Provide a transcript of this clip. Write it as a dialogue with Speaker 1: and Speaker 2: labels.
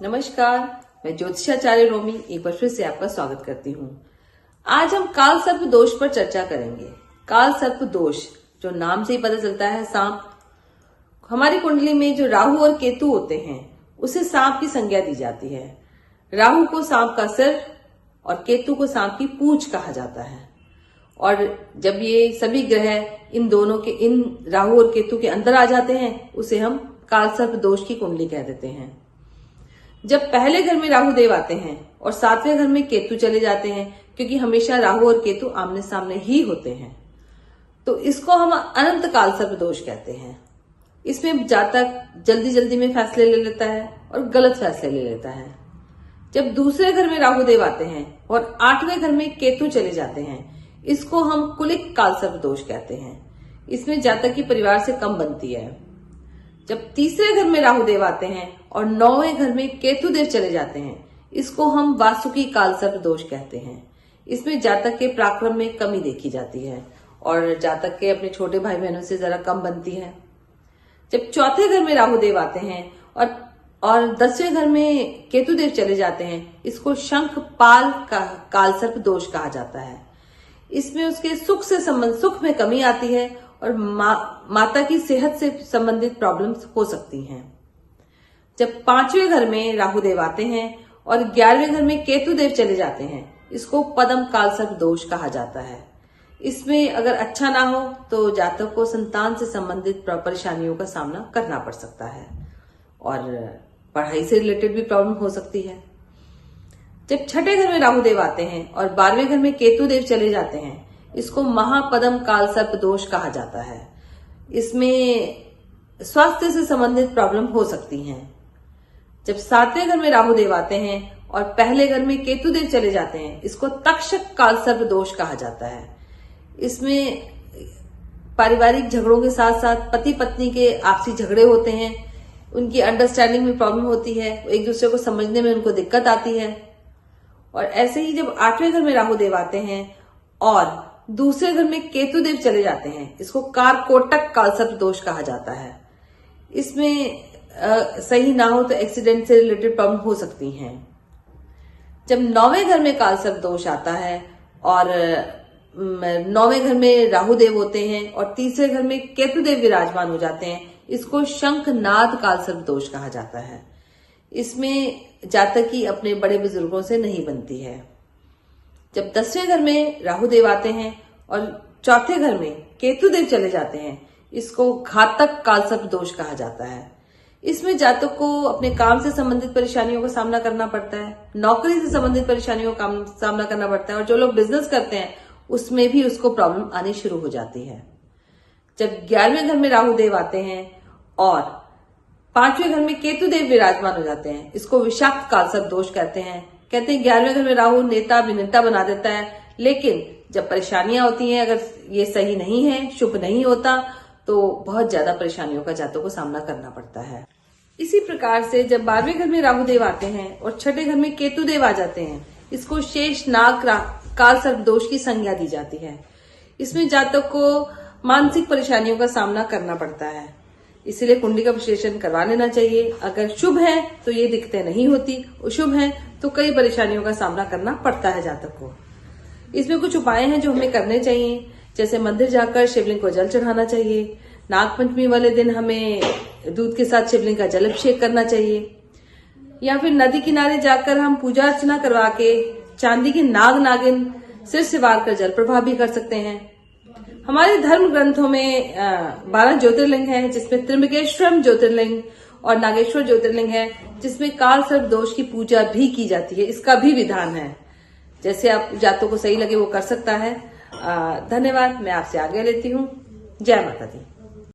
Speaker 1: नमस्कार, मैं ज्योतिषाचार्य रोमी एक बार फिर से आपका स्वागत करती हूँ। आज हम काल सर्प दोष पर चर्चा करेंगे। काल सर्प दोष जो नाम से ही पता चलता है सांप। हमारी कुंडली में जो राहु और केतु होते हैं उसे सांप की संज्ञा दी जाती है। राहु को सांप का सिर और केतु को सांप की पूंछ कहा जाता है। और जब ये सभी ग्रह इन राहु और केतु के अंदर आ जाते हैं उसे हम काल सर्प दोष की कुंडली कह देते हैं। जब पहले घर में राहु देव आते हैं और सातवें घर में केतु चले जाते हैं, क्योंकि हमेशा राहु और केतु आमने सामने ही होते हैं, तो इसको हम अनंत काल सर्प दोष कहते हैं। इसमें जातक जल्दी जल्दी में फैसले ले लेता है और गलत फैसले ले लेता है। जब दूसरे घर में राहु देव आते हैं और आठवें घर में केतु चले जाते हैं, इसको हम कुलिक काल सर्प दोष कहते हैं। इसमें जातक की परिवार से कम बनती है। जब तीसरे घर में राहु देव आते हैं और नौवें घर में केतु देव चले जाते हैं, इसको हम वासुकी काल सर्प दोष कहते हैं। इसमें जातक के पराक्रम में कमी देखी जाती है और जातक के अपने छोटे भाई बहनों से जरा कम बनती है। जब चौथे घर में राहु देव आते हैं और 10वें घर में केतु देव चले जाते हैं, इसको शंख पाल का काल सर्प दोष कहा जाता है। इसमें उसके सुख में कमी आती है और माता की सेहत से संबंधित प्रॉब्लम्स हो सकती हैं। जब 5वें घर में राहु देव आते हैं और 11वें घर में केतु देव चले जाते हैं, इसको पद्म काल सर्प दोष कहा जाता है। इसमें अगर अच्छा ना हो तो जातक को संतान से संबंधित परेशानियों का सामना करना पड़ सकता है और पढ़ाई से रिलेटेड भी प्रॉब्लम हो सकती है। जब छठे घर में राहु देव आते हैं और 12वें घर में केतु देव चले जाते हैं, इसको महापद्म काल सर्प दोष कहा जाता है। इसमें स्वास्थ्य से संबंधित प्रॉब्लम हो सकती हैं। जब 7वें घर में राहु देव आते हैं और पहले घर में केतु देव चले जाते हैं, इसको तक्षक काल सर्प दोष कहा जाता है। इसमें पारिवारिक झगड़ों के साथ साथ पति पत्नी के आपसी झगड़े होते हैं, उनकी अंडरस्टैंडिंग में प्रॉब्लम होती है, एक दूसरे को समझने में उनको दिक्कत आती है। और ऐसे ही जब 8वें घर में राहु देव आते हैं और दूसरे घर में केतु देव चले जाते हैं, इसको कारकोटक काल सर्प दोष कहा जाता है। इसमें सही ना हो तो एक्सीडेंट से रिलेटेड प्रॉब्लम हो सकती हैं। जब 9वें घर में काल सर्प दोष आता है और 9वें घर में राहु देव होते हैं और तीसरे घर में केतु देव विराजमान हो जाते हैं, इसको शंखनाद काल सर्प दोष कहा जाता है। इसमें जातक की अपने बड़े बुजुर्गों से नहीं बनती है। जब 10वें घर में राहु देव आते हैं और चौथे घर में केतु देव चले जाते हैं, इसको घातक काल सर्प दोष कहा जाता है। इसमें जातक को अपने काम से संबंधित परेशानियों का सामना करना पड़ता है, नौकरी से संबंधित परेशानियों का सामना करना पड़ता है और जो लोग बिजनेस करते हैं उसमें भी उसको प्रॉब्लम आनी शुरू हो जाती है। जब 11वें घर में राहु देव आते हैं और 5वें घर में केतु देव विराजमान हो जाते हैं, इसको विषाक्त काल सर्प दोष कहते हैं। कहते हैं 11वें घर में राहु नेता अभिनेता बना देता है, लेकिन जब परेशानियां होती हैं, अगर ये सही नहीं है, शुभ नहीं होता, तो बहुत ज्यादा परेशानियों का जातकों को सामना करना पड़ता है। इसी प्रकार से जब 12वें घर में राहु देव आते हैं और छठे घर में केतु देव आ जाते हैं, इसको शेष नाग काल सर्प दोष की संज्ञा दी जाती है। इसमें जातक को मानसिक परेशानियों का सामना करना पड़ता है, इसीलिए कुंडली का विश्लेषण करवा लेना चाहिए। अगर शुभ है तो ये दिक्कतें नहीं होती, अशुभ है तो कई परेशानियों का सामना करना पड़ता है जातक को। इसमें कुछ उपाय हैं जो हमें करने चाहिए, जैसे मंदिर जाकर शिवलिंग को जल चढ़ाना चाहिए। नागपंचमी वाले दिन हमें दूध के साथ शिवलिंग का जल अभिषेक करना चाहिए, या फिर नदी किनारे जाकर हम पूजा अर्चना करवा के चांदी के नाग नागिन सिर से वार कर जल प्रवाह भी कर सकते हैं। हमारे धर्म ग्रंथों में 12 ज्योतिर्लिंग है, जिसमें त्र्यंबकेश्वरम ज्योतिर्लिंग और नागेश्वर ज्योतिर्लिंग है, जिसमें काल सर्प दोष की पूजा भी की जाती है। इसका भी विधान है, जैसे आप जातों को सही लगे वो कर सकता है। धन्यवाद, मैं आपसे आगे लेती हूँ। जय माता दी।